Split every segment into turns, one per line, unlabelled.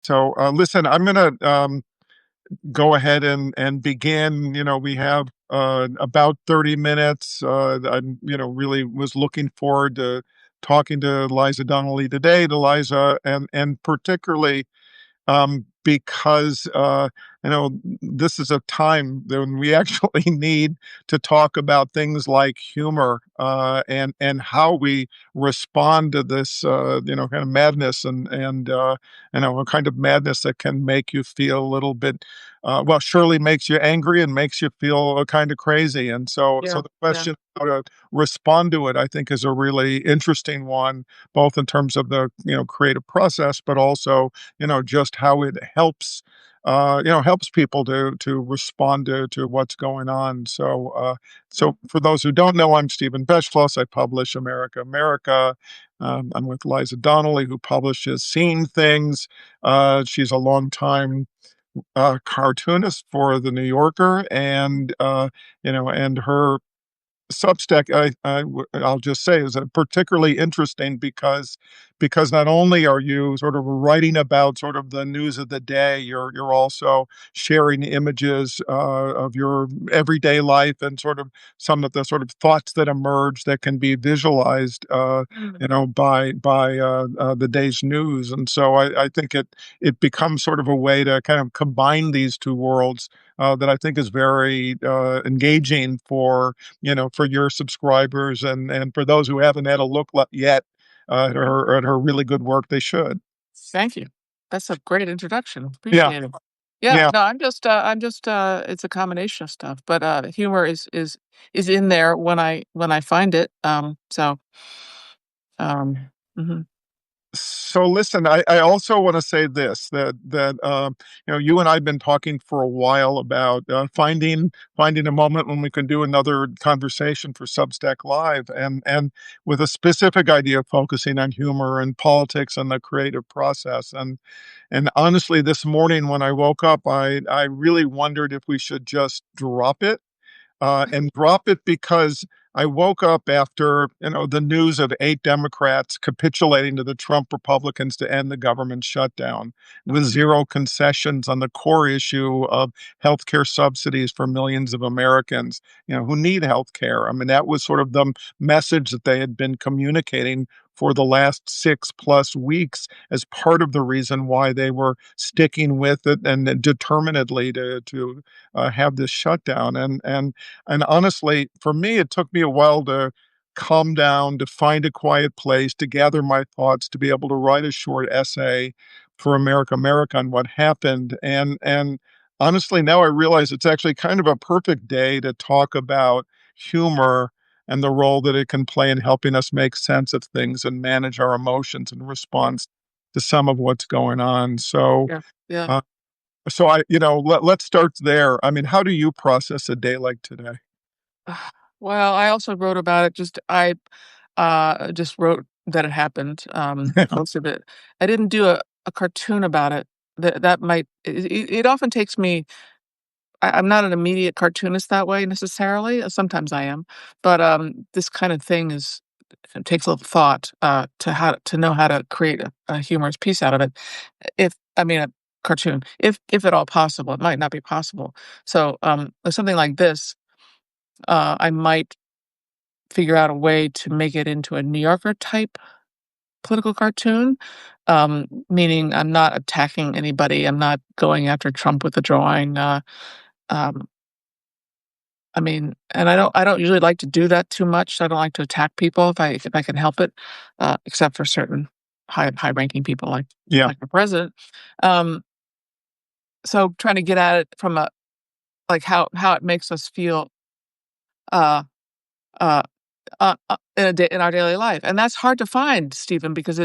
So, listen, I'm gonna go ahead and begin. We have about 30 minutes. I'm, really was looking forward to talking to Liza Donnelly today, to Liza, and particularly because this is a time when we actually need to talk about things like humor and how we respond to this kind of madness and a kind of madness that can make you feel a little bit well, surely makes you angry and makes you feel kind of crazy. And so
Yeah,
the
yeah,
question how to respond to it, I think, is a really interesting one, both in terms of the creative process, but also just how it helps people to respond to what's going on. So for those who don't know, I'm Stephen Beschloss. I publish America, America. I'm with Liza Donnelly, who publishes Seen Things. She's a longtime cartoonist for the New Yorker, and her Substack, I'll just say, is particularly interesting because not only are you sort of writing about sort of the news of the day, you're also sharing images of your everyday life and sort of some of the sort of thoughts that emerge that can be visualized,
mm,
by the day's news. And so I think it becomes sort of a way to kind of combine these two worlds that I think is very engaging for your subscribers and for those who haven't had a look yet at her really good work, they should.
thank you. That's a great introduction,
Yeah,
appreciate it. Yeah,
yeah.
no, it's a combination of stuff, but, humor is in there when I find it, um, mhm,
So listen, I also want to say this that you and I've been talking for a while about finding a moment when we can do another conversation for Substack Live and with a specific idea of focusing on humor and politics and the creative process. And honestly, this morning when I woke up, I really wondered if we should just drop it and drop it because I woke up after the news of 8 Democrats capitulating to the Trump Republicans to end the government shutdown with zero concessions on the core issue of healthcare subsidies for millions of Americans, who need healthcare. I mean, that was sort of the message that they had been communicating for the last 6+ weeks as part of the reason why they were sticking with it and determinedly to have this shutdown. And honestly, for me, it took me a while to calm down, to find a quiet place, to gather my thoughts, to be able to write a short essay for America, America on what happened. And honestly, now I realize it's actually kind of a perfect day to talk about humor and the role that it can play in helping us make sense of things and manage our emotions in response to some of what's going on. So,
yeah, yeah.
uh, let's start there. I mean, how do you process a day like today?
Well, I also wrote about it, just wrote that it happened, most of it. I didn't do a cartoon about it. That might it often takes me I'm not an immediate cartoonist that way necessarily, sometimes I am, but, this kind of thing it takes a little thought, to know how to create a humorous piece out of it. If I mean, a cartoon, if at all possible, it might not be possible. So, with something like this, I might figure out a way to make it into a New Yorker type political cartoon, meaning I'm not attacking anybody, I'm not going after Trump with a drawing, um I mean, and I don't usually like to do that too much. I don't like to attack people if I can help it, except for certain high-ranking people
Yeah.
like the president. Um, so trying to get at it from a like how it makes us feel, uh, uh, in our daily life, and that's hard to find, Stephen, because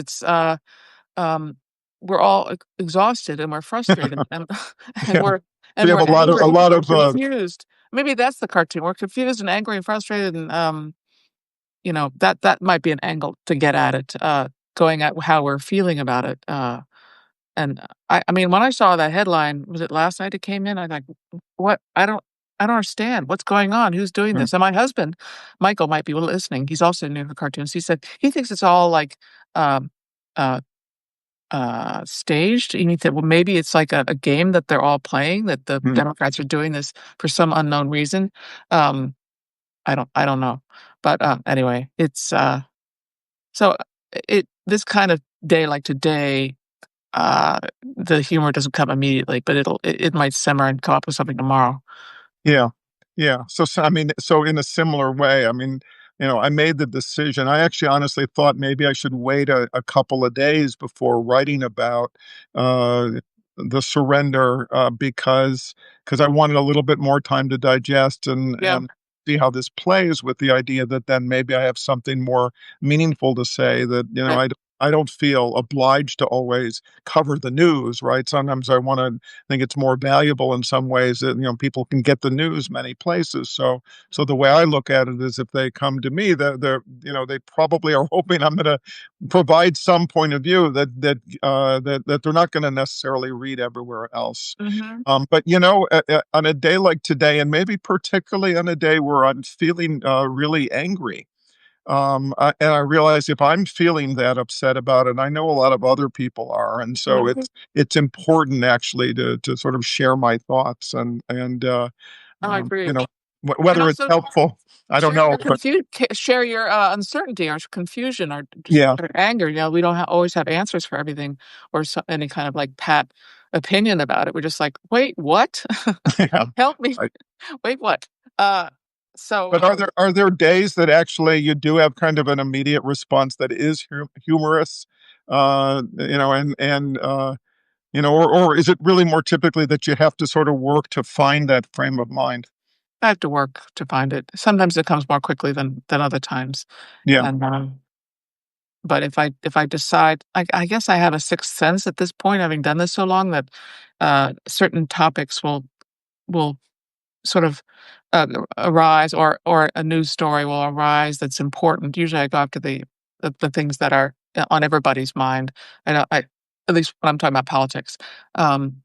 um, we're all exhausted and we're frustrated and and
Yeah.
we're
We
and
have
we're
a
angry
lot
or
of,
confused. Maybe that's the cartoon. We're confused and angry and frustrated, and that might be an angle to get at it. Going at how we're feeling about it. And I mean, when I saw that headline, was it last night it came in? I'm like, what? I don't understand. What's going on? Who's doing
mm,
this? And my husband, Michael, might be listening. He's also new to cartoons. He said he thinks it's all like um, uh, staged? You mean that, well, maybe it's like a game that they're all playing, that the
Mm,
Democrats are doing this for some unknown reason? Um, I don't know. But, anyway, so it this kind of day like today, uh, the humor doesn't come immediately, but it might simmer and come up with something tomorrow.
yeah, yeah. So, I mean, so in a similar way, I mean, I made the decision. I actually honestly thought maybe I should wait a couple of days before writing about uh, the surrender, because I wanted a little bit more time to digest
Yeah.
and see how this plays with the idea that then maybe I have something more meaningful to say, that
Right.
I don't feel obliged to always cover the news, right? Sometimes I want to think it's more valuable in some ways that, people can get the news many places. So the way I look at it is, if they come to me, they probably are hoping I'm going to provide some point of view that they're not going to necessarily read everywhere else.
Mhm.
But on a day like today, and maybe particularly on a day where I'm feeling really angry, and I realize if I'm feeling that upset about it, I know a lot of other people are, and so
Mhm.
it's important actually to sort of share my thoughts,
Oh, I agree. And
whether it's
also
helpful, I don't
share
know,
your
but
share your, uncertainty or confusion or just
yeah,
or anger. We don't always have answers for everything or any kind of, like, pat opinion about it. We're just like, "Wait, what?
yeah.
Help me.
I
Wait, what?" Uh, so,
But are there days that actually you do have kind of an immediate response that is humorous? Or is it really more typically that you have to sort of work to find that frame of mind?
I have to work to find it. Sometimes it comes more quickly than other times,
Yeah,
and, but if I decide I guess I have a sixth sense at this point, having done this so long, that, certain topics will sort of, arise, or a news story will arise that's important. Usually, I go after the things that are, on everybody's mind. I at least when I'm talking about politics. Um,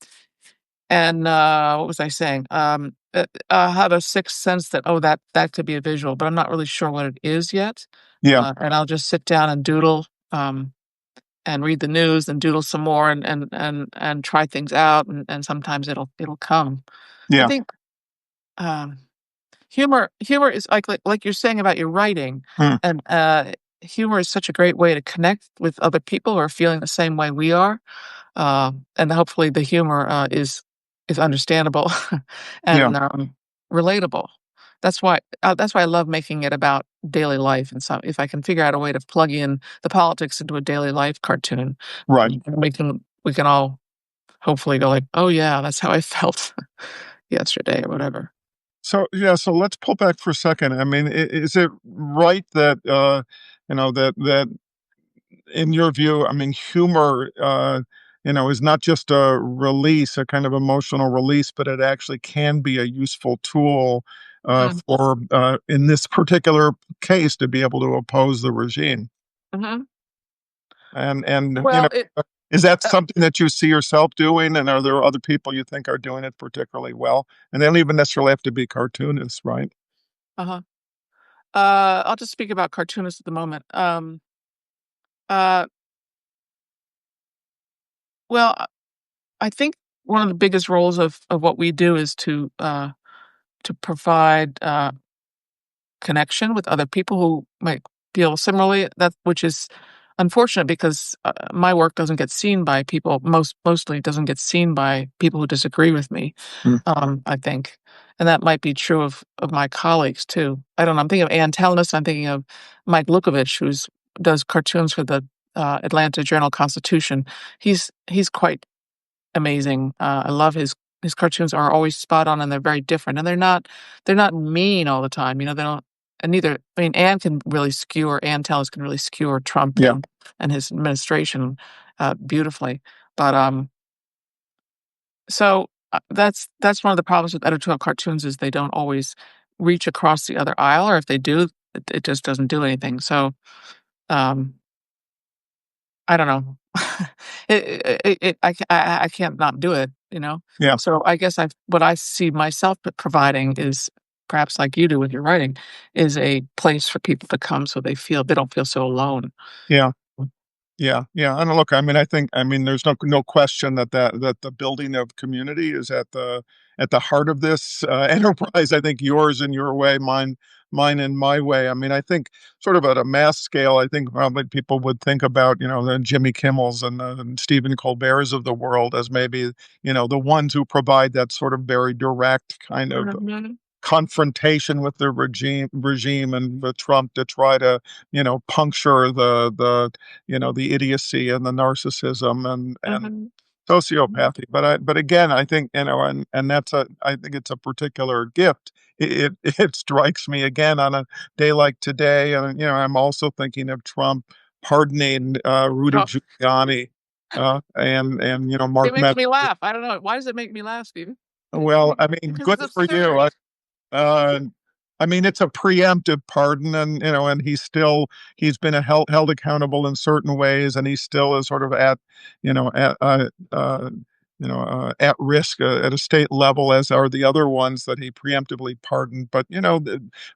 and, what was I saying? I have a sixth sense that, oh, that could be a visual, but I'm not really sure what it is yet.
yeah,
And I'll just sit down and doodle, and read the news and doodle some more, and try things out, and sometimes it'll come. I
yeah.
think, um, humor is like you're saying about your writing,
Mm,
and, humor is such a great way to connect with other people who are feeling the same way we are, and hopefully the humor, is understandable
yeah,
and, relatable. That's why I love making it about daily life, and so if I can figure out a way to plug in the politics into a daily life cartoon,
right.
we can all hopefully go like, "Oh, yeah, that's how I felt yesterday," or whatever.
So, yeah, so let's pull back for a second. I mean, is it right that, that in your view, I mean, humor, is not just a release, a kind of emotional release, but it actually can be a useful tool
Mhm,
in this particular case, to be able to oppose the regime.
mhm.
And
Well,
is that
uh
something that you see yourself doing? And are there other people you think are doing it particularly well? And they don't even necessarily have to be cartoonists, right?
uh-huh. I'll just speak about cartoonists at the moment. Uh, well, I think one of the biggest roles of what we do is to provide, connection with other people who might feel similarly, that which is unfortunate because, my work doesn't get seen by people, mostly doesn't get seen by people who disagree with me,
Mm,
I think, and that might be true of my colleagues too. I don't know, I'm thinking of Ann Tellness, I'm thinking of Mike Lukovich, who's does cartoons for the, Atlanta Journal-Constitution. He's quite amazing. I love his cartoons are always spot on, and they're very different, and they're not mean all the time, they don't, and neither, I mean, Ann Tellers can really skewer Trump
yeah,
and his administration, beautifully. But, so, that's one of the problems with editorial cartoons is they don't always reach across the other aisle, or if they do, it just doesn't do anything. So, um I don't know. I can't not do it, you know?
yeah,
So I guess what I see myself providing is, perhaps like you do with your writing, is a place for people to come so they don't feel so alone.
yeah. Yeah, yeah, and look, I mean, there's no question that that the building of community is at the heart of this, enterprise. I think yours in your way, mine in my way. I mean, I think sort of at a mass scale, I think probably people would think about, the Jimmy Kimmels and the Stephen Colberts of the world as maybe, the ones who provide that sort of very direct kind of
Mhm,
confrontation with the regime and with Trump to try to, puncture the idiocy and the narcissism and
mhm, mhm,
sociopathy. But again, I think, and that's a I think it's a particular gift. It strikes me again on a day like today, and, I'm also thinking of Trump pardoning, Rudy
oh,
Giuliani, and,
it
Mark
makes me
Meadows.
laugh. I don't know. Why does it make me laugh, Steven?
Well, I mean,
Because
good
it's
for you.
absurd.
Uh, I mean, it's a preemptive pardon, and and he's been held accountable in certain ways, and he still is sort of at, at at risk at a state level, as are the other ones that he preemptively pardoned. But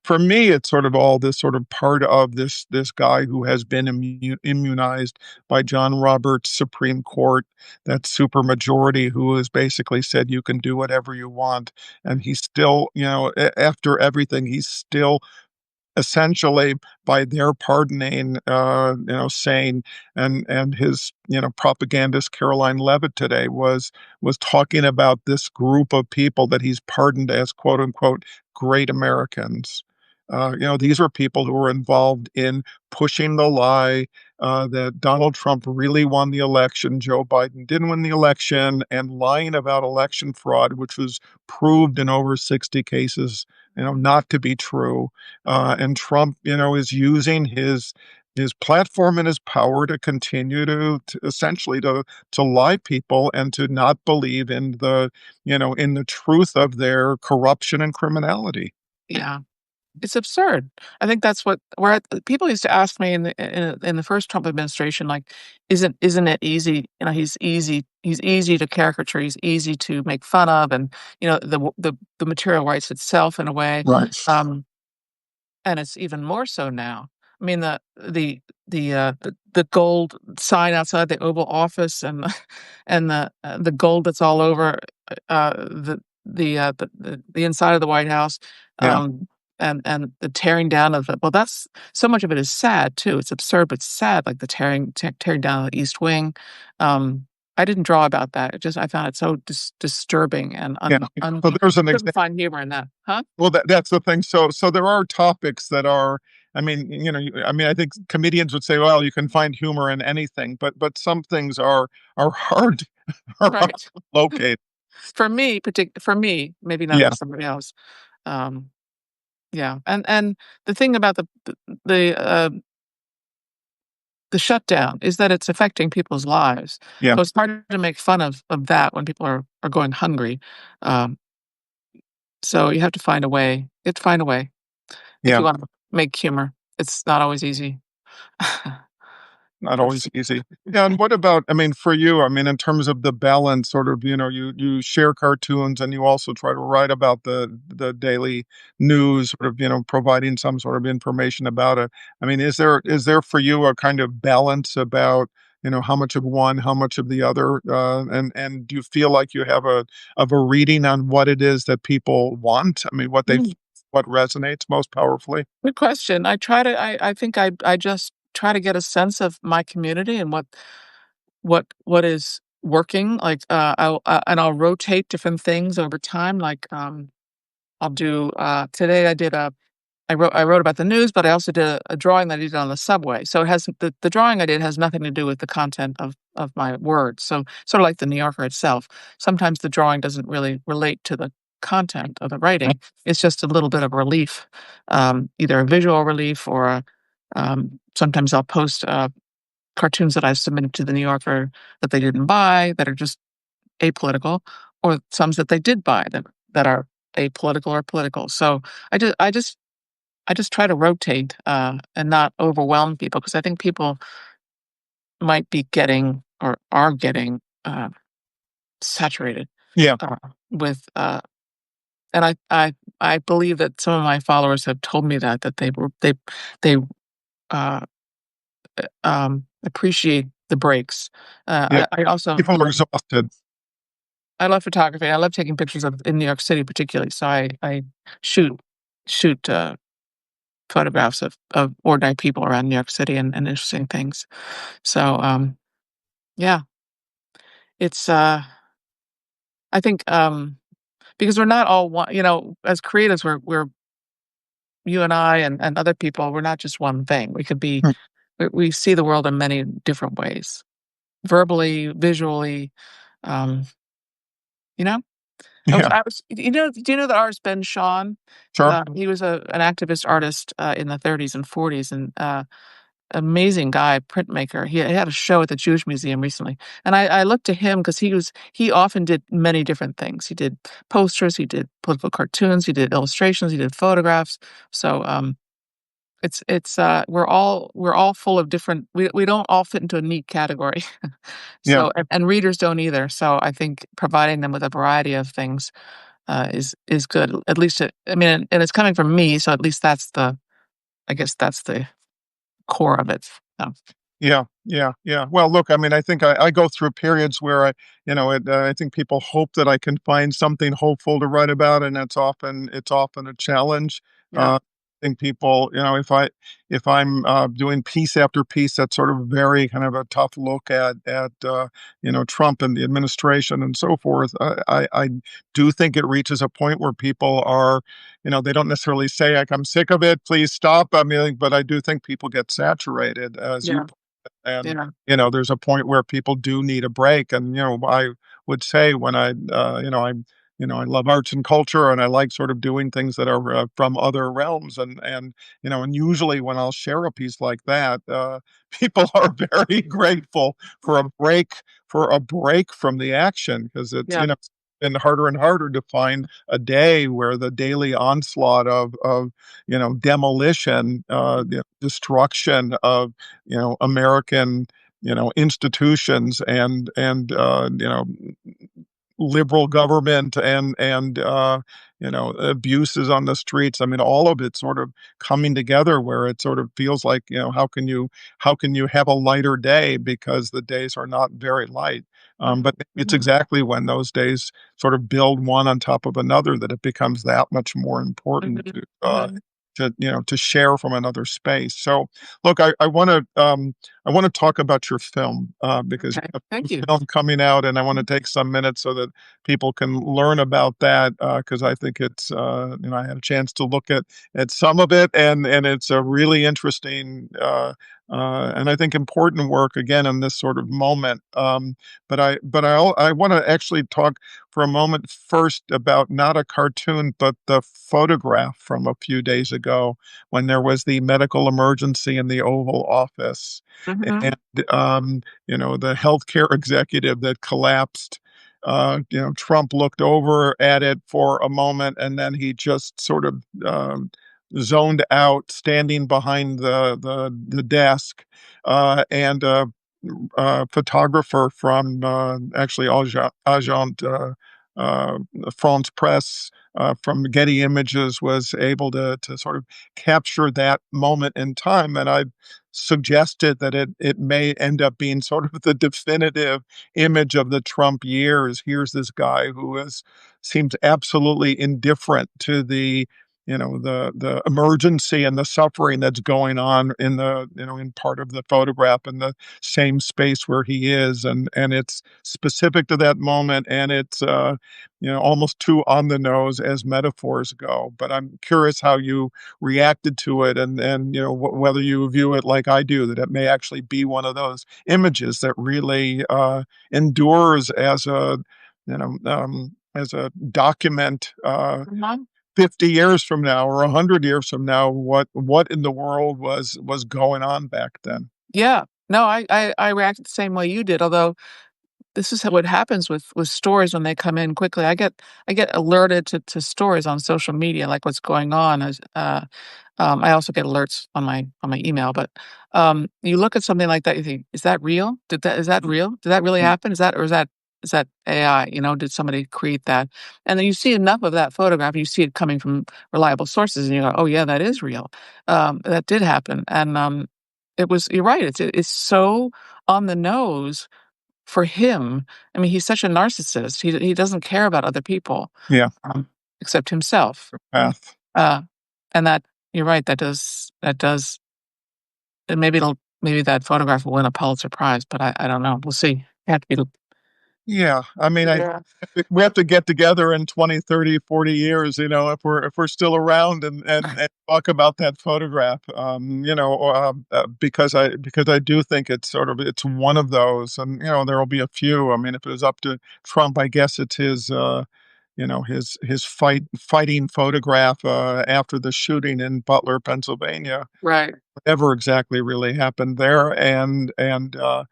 for me, it's sort of all this sort of part of this guy who has been immunized by John Roberts' Supreme Court, that supermajority who has basically said you can do whatever you want, and he's still, after everything, he's still essentially, by their pardoning, saying, and his, propagandist Caroline Levitt today was talking about this group of people that he's pardoned as quote unquote great Americans. These are people who were involved in pushing the lie that Donald Trump really won the election, Joe Biden didn't win the election, and lying about election fraud, which was proved in over 60 cases, not to be true. And Trump, is using his platform and his power to continue to essentially to lie people and to not believe in in the truth of their corruption and criminality.
Yeah. It's absurd. I think that's what where people used to ask me in the first Trump administration, like, "Isn't it easy?" He's easy to caricature, he's easy to make fun of, and, the material writes itself in a way,
Right.
um, and it's even more so now. I mean, the gold sign outside the Oval Office and and the gold that's all over, the inside of the White House,
Yeah.
um, and the tearing down of it. Well, that's so much of it is sad too. It's absurd, but sad, like the tearing down of the East Wing. I didn't draw about that. I found it so disturbing and
Yeah. So there's an
couldn't
example.
find humor in that. Huh?
Well, that's the thing. So there are topics that are, I mean, I mean, I think comedians would say, well, you can find humor in anything, but some things are hard are hard
Right.
to locate.
For me, maybe not
Yeah,
for somebody else. Um, yeah, and the thing about the, uh, the shutdown is that it's affecting people's lives.
yeah,
So it's hard to make fun of that when people are going hungry. Um, so you have to find a way. You have to find a way if
yeah.
you wanna make humor. It's not always easy.
Not
Yes.
always easy. Yeah, and what about, I mean, for you, I mean, in terms of the balance, sort of, you share cartoons and you also try to write about the daily news, sort of, providing some sort of information about it. I mean, is there for you a kind of balance about, how much of one, how much of the other, and do you feel like you have a reading on what it is that people want? I mean, what resonates most powerfully?
Good question. I think I just try to get a sense of my community and what is working. Like, I'll rotate different things over time. Like, I'll do today I wrote about the news, but I also did a drawing that I did on the subway. So it has the drawing I did has nothing to do with the content of my words. So sort of like the New Yorker itself. Sometimes the drawing doesn't really relate to the content of the writing. It's just a little bit of relief, either a visual relief or sometimes I'll post cartoons that I've submitted to the New Yorker that they didn't buy that are just apolitical, or some that they did buy that are apolitical or political. So I just try to rotate, and not overwhelm people because I think people might be getting or are getting, saturated,
Yeah,
uh, with, and I believe that some of my followers have told me that they, appreciate the breaks.
Yeah.
I also
People are exhausted.
I love photography. I love taking pictures of in New York City particularly, so I shoot shoot, photographs of ordinary people around New York City and interesting things. So, yeah, it's, I think, because we're not all one, as creatives, we're you and I and other people, we're not just one thing. We could be
Mm,
we see the world in many different ways, verbally, visually, um, you know?
yeah,
I was do you know the artist Ben Shahn?
sure.
He was an activist artist, in the 30s and 40s, and, amazing guy, printmaker. He had a show at the Jewish Museum recently, and I looked to him because he often did many different things. He did posters, he did political cartoons, he did illustrations, he did photographs. So, we're all full of different we don't all fit into a neat category.
Yeah,
So and readers don't either. So I think providing them with a variety of things, is good. At least I mean, and it's coming from me, so at least I guess that's the core of it. So,
yeah, yeah, yeah. Well, look, I mean, I think I go through periods where I think people hope that I can find something hopeful to write about, and it's often a challenge.
yeah.
I think people, if I'm doing piece after piece, that's sort of very kind of a tough look at Trump and the administration and so forth. I do think it reaches a point where people are, they don't necessarily say like I'm sick of it, please stop. I mean, but I do think people get saturated, as you
Yeah,
and,
yeah.
there's a point where people do need a break, and, I would say when I love arts and culture, and I like sort of doing things that are, from other realms, and usually when I'll share a piece like that, people are very grateful for a break from the action, 'cause
Yeah.
it's been harder and harder to find a day where the daily onslaught of demolition, destruction of American, institutions and liberal government and abuses on the streets. I mean, all of it sort of coming together where it sort of feels like, how can you have a lighter day because the days are not very light.
Mhm,
But it's
mhm,
exactly when those days sort of build one on top of another that it becomes that much more important
mhm,
to
mhm.
to share from another space. So, look, I want to talk about your film, because you
Okay,
have a
thank you.
film coming out, and I want to take some minutes so that people can learn about that, because I think I had a chance to look at some of it, and it's a really interesting, and I think important work again in this sort of moment. But I want to actually talk for a moment first about not a cartoon, but the photograph from a few days ago when there was the medical emergency in the Oval Office,
Mhm,
and, the healthcare executive that collapsed. Trump looked over at it for a moment, and then he just sort of, zoned out, standing behind the desk, and photographer from, actually Agent, uh, France Presse, from Getty Images was able to sort of capture that moment in time, and I suggested that it may end up being sort of the definitive image of the Trump years. Here's this guy who is seems absolutely indifferent to the emergency and the suffering that's going on in part of the photograph in the same space where he is, and it's specific to that moment, and it's almost too on the nose as metaphors go. But I'm curious how you reacted to it, and whether you view it like I do, that it may actually be one of those images that really endures as a document,
mhm.
50 years from now or 100 years from now, what in the world was going on back then.
Yeah. No, I reacted the same way you did, although this is what happens with stories when they come in quickly. I get alerted to stories on social media, like what's going on as, I also get alerts on my email, but, you look at something like that, you think, "Is that real? Is that real? Did that really
Mm,
happen? Is that AI? Did somebody create that?" And then you see enough of that photograph, you see it coming from reliable sources, and you go, "Oh, yeah, that is real. That did happen." And, you're right, it's so on the nose for him. I mean, he's such a narcissist. He doesn't care about other people,
Yeah,
except himself.
path.
Uh, and that you're right, that does and maybe that photograph will win a Pulitzer Prize, but I don't know. We'll see. You have to be
Yeah, I mean,
Yeah.
we have to get together in 20, 30, 40 years, if we're still around and talk about that photograph, because I do think it's one of those, and there will be a few. I mean, if it was up to Trump, I guess it's his fighting photograph after the shooting in Butler, Pennsylvania,
Right,
whatever exactly really happened there, and that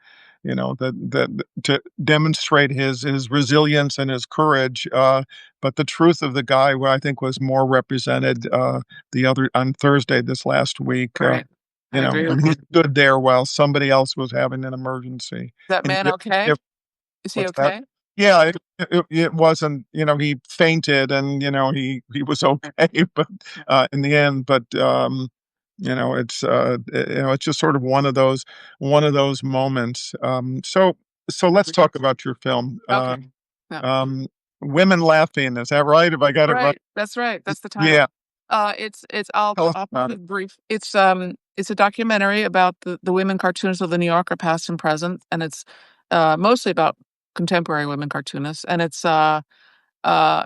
to demonstrate his resilience and his courage. But the truth of the guy, I think, was more represented the other on Thursday this last week.
right. I agree
And
with
he
you. Is
stood there while somebody else was having an emergency.
that
And
man
if,
okay?
if
Is he
what's that?
okay?
Yeah, it wasn't. He fainted, and he was okay, but in the end, but it's just sort of one of those moments. So let's talk about your film.
Okay. Yeah.
Um, Women Laughing. Is that right? Have I got it right?
Right. That's right. That's the title.
Yeah.
It's I'll
Tell us
I'll keep
about it.
it brief. It's a documentary about the women cartoonists of the New Yorker, past and present, and it's mostly about contemporary women cartoonists, and uh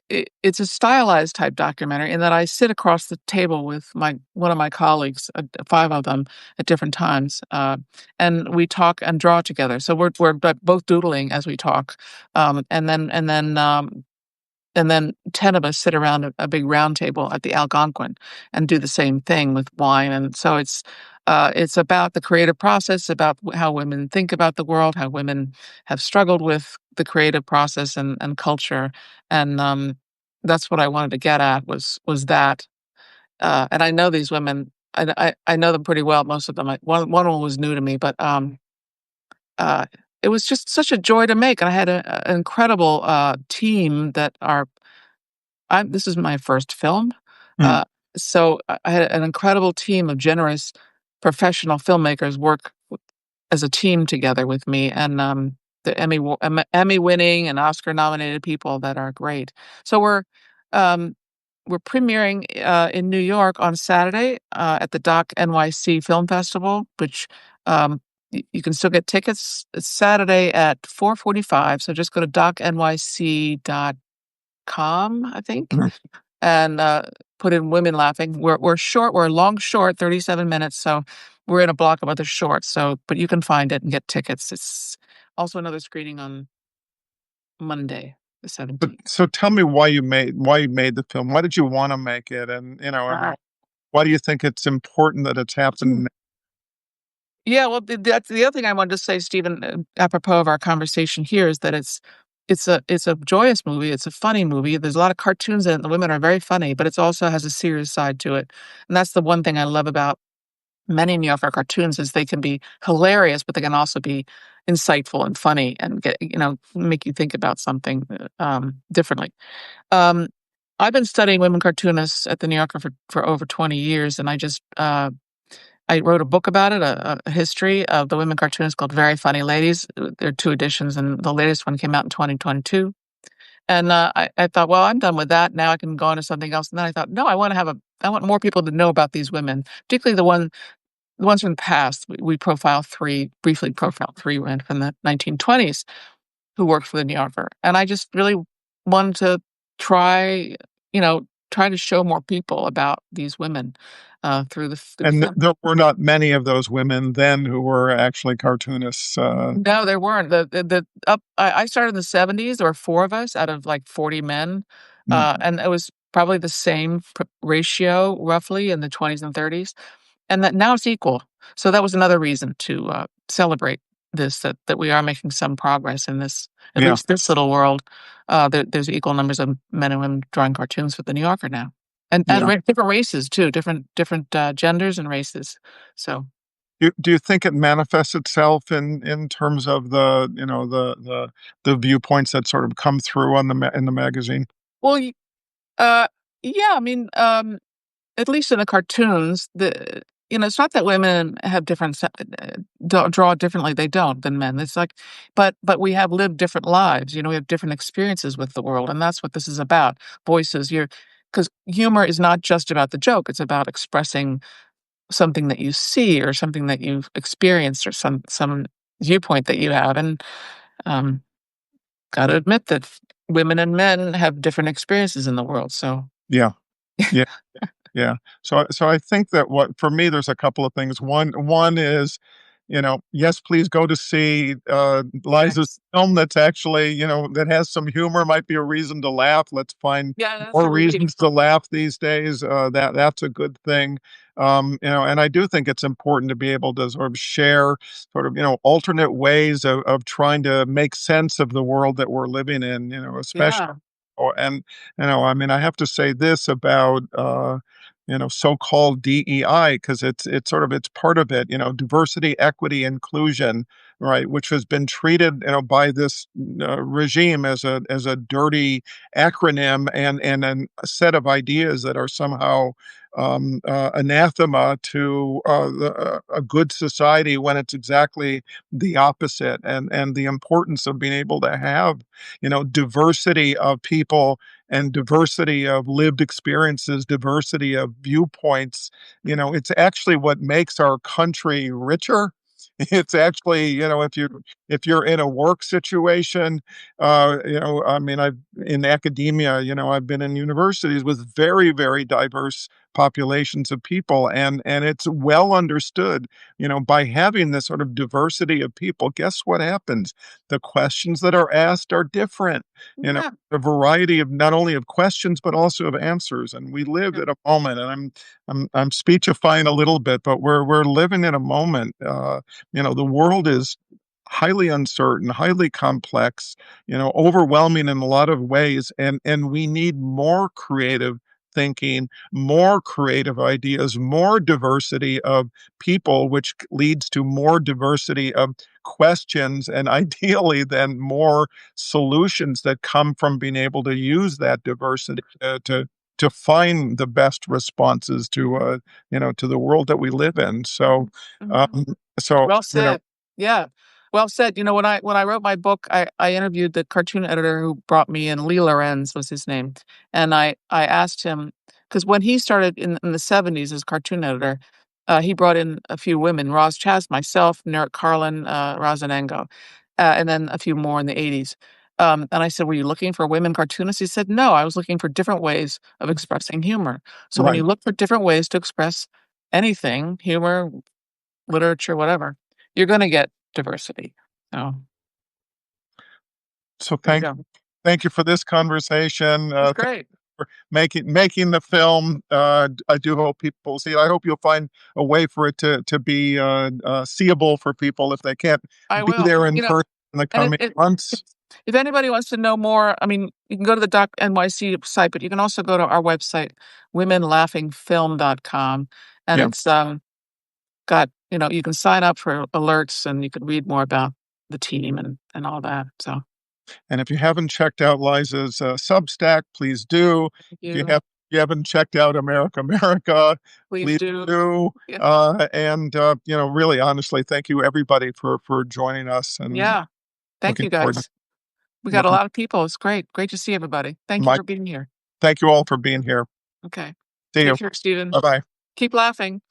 it's a stylized type documentary in that I sit across the table with my one of my colleagues, 5 of them at different times, and we talk and draw together. So we're both doodling as we talk, and then 10 of us sit around a big round table at the Algonquin and do the same thing with wine, and so it's about the creative process, about how women think about the world, how women have struggled with the creative process and culture, and, that's what I wanted to get at was that, and I know these women, I know them pretty well, most of them. One of them was new to me, but, uh, it was just such a joy to make, and I had an incredible, team that are this is my first film,
Mm.
uh, so I had an incredible team of generous professional filmmakers work as a team together with me, and, the Emmy-winning and Oscar-nominated people that are great. So um, we're premiering, in New York on Saturday, at the Doc NYC Film Festival, which, you can still get tickets. It's Saturday at 4:45, so just go to docnyc.com, I think,
Mhm.
and, put in "Women Laughing." We're a long short, 37 minutes, so we're in a block of other shorts, so but you can find it and get tickets. It's also another screening on Monday, the
But
17th.
so tell me why you made the film. Why did you want to make it? And why do you think it's important that it's happened?
Yeah, well, that's the other thing I wanted to say, Stephen, apropos of our conversation here, is that it's a joyous movie. It's a funny movie. There's a lot of cartoons in it. The women are very funny, but it also has a serious side to it, and that's the one thing I love about many New Yorker cartoons is they can be hilarious, but they can also be insightful and funny and make you think about something differently. Um, I've been studying women cartoonists at the New Yorker for over 20 years, and I wrote a book about it, a history of the women cartoonists called Very Funny Ladies. There are 2 editions, and the latest one came out in 2022. And I thought, well, I'm done with that. Now I can go on to something else. And then I thought, no, I want more people to know about these women, particularly the ones from the past. We briefly profile 3 women from the 1920s who worked for the New Yorker, and I just really wanted to try, try to show more people about these women, through the
And
film.
there were not many of those women then who were actually cartoonists.
No, there weren't. I started in the '70s. There were 4 of us out of, like, 40 men,
Mm,
and it was probably the same ratio roughly in the '20s and '30s. And that now it's equal. So that was another reason to, celebrate this, that we are making some progress in this at
yeah,
least this little world. There's equal numbers of men and women drawing cartoons for the New Yorker now. And
yeah.
different races too, different, genders and races. So
Do you think it manifests itself in terms of the viewpoints that sort of come through in the magazine?
well, uh, yeah, I mean, at least in the cartoons, it's not that women have different don't draw differently, they don't, than men. It's like but we have lived different lives, we have different experiences with the world, and that's what this is about. Voices, you're because humor is not just about the joke, it's about expressing something that you see or something that you've experienced or some viewpoint that you have, and, um, gotta admit that women and men have different experiences in the world, so
Yeah. Yeah. Yeah. So I think that what for me, there's a couple of things. One is, yes, please go to see Liza's
Thanks.
film that's actually, that has some humor, might be a reason to laugh. Let's find
Yeah, that's a
more
relief.
reasons to laugh these days. That's a good thing. And I do think it's important to be able to sort of share sort of, alternate ways of trying to make sense of the world that we're living in, especially.
Yeah.
Oh, and, I mean, I have to say this about, so-called DEI because it's sort of it's part of it, diversity, equity, inclusion, right, which has been treated, by this regime as a dirty acronym and a set of ideas that are somehow anathema to a good society when it's exactly the opposite, and the importance of being able to have diversity of people and diversity of lived experiences, diversity of viewpoints. It's actually what makes our country richer. It's actually, if you're in a work situation, I mean, I've in academia, I've been in universities with very, very diverse populations of people, and it's well understood, by having this sort of diversity of people, guess what happens? The questions that are asked are different,
Yeah.
a variety of not only of questions, but also of answers, and we live
Yeah.
at a moment, and I'm speechifying a little bit, but we're living in a moment, the world is highly uncertain, highly complex, overwhelming in a lot of ways, and we need more creative thinking, more creative ideas, more diversity of people, which leads to more diversity of questions, and ideally, then more solutions that come from being able to use that diversity to find the best responses to the world that we live in. So,
Mhm.
um, so
Well said. Yeah. Well said. When I wrote my book, I interviewed the cartoon editor who brought me in. Lee Lorenz was his name, and I asked him because when he started in the '70s as cartoon editor, he brought in a few women: Roz Chast, myself, Merritt Carlin, Rosanengo, and then a few more in the '80s. And I said, "Were you looking for women cartoonists?" He said, "No, I was looking for different ways of expressing humor." So when
right.
you look for different ways to express anything, humor, literature, whatever, you're gonna get diversity. So,
So
there you
thank
go.
thank you for this conversation.
That's
Thank
great.
you for making the film. I do hope people see it. I hope you'll find a way for it to be seeable for people if they can't
I
be
will.
there in person in the
And
coming
if
months.
if anybody wants to know more, I mean, you can go to the Doc NYC site, but you can also go to our website, womenlaughingfilm.com, and
Yeah.
it's, got you can sign up for alerts, and you can read more about the team and all that, so
And if you haven't checked out Liza's Substack, please do.
thank
If you
you.
have you haven't checked out America America,
Please
please
do.
do.
Yeah.
And really honestly, thank you everybody for joining us and
Yeah. Thank
looking
you,
forward to
guys. We got a
looking
lot of people. It's great. Great to see everybody. Thank you
my
for being here.
thank you all for being here.
Okay.
See
Take
you.
care, Steven.
Bye-bye.
Keep laughing.